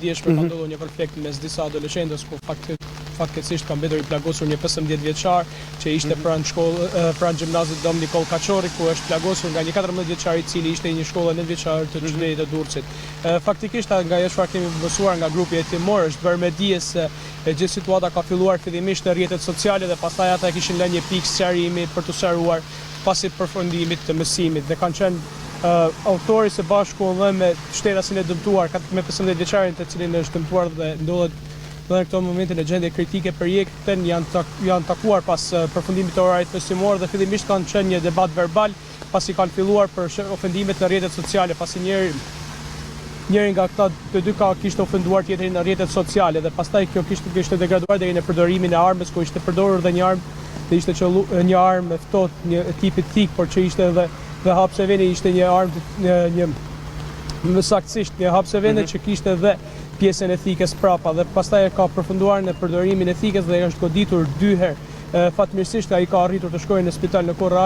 djeshme ka ndodhur një konflikt mes disa adoleshentësh ku fatkeqësisht ka mbetur i plagosur një 15 vjeçar që ishte pranë gjimnazit Dom Nikol Kaçori, ku është plagosur nga një 14 vjeçar i cili ishte i një shkolle 9 vjeçare të qytetit të Durrësit. Faktikisht nga ajo çfarë kemi mësuar nga grupi hetimor është bërë me dije se gjithë situata ka filluar fillimisht në rrjetet sociale dhe pastaj ata kishin lënë një pikë sqarimi për të sqaruar pasi përfundimit të mësimit dhe kanë qenë autori së bashku dhe me shtetasin e dëmtuar me 15 vjeçarin të cilin është dëmtuar dhe ndodhet dhe në këto momente në gjendje kritike përjekten janë takuar pas përfundimit të orarit mësimor dhe fillimisht kanë qenë një debat verbal pasi kanë filluar për ofendimet në rrjetet sociale pasi njëri nga këta të dy kishte ofenduar tjetrin në rrjetet sociale dhe pastaj kjo kishte degraduar deri në përdorimin e armës ku ishte përdorur dhe një armë dhe ishte një armë e ftohtë një tipit thik por që ishte dhe hapseveni ishte një armë më saktësisht një hapseveni që kishte dhe pjesën e thikës prapa dhe pastaj ka përfunduar në përdorimin e thikës dhe është goditur 2 herë. Fatmirësisht ai ka arritur të shkojë në spital në Korra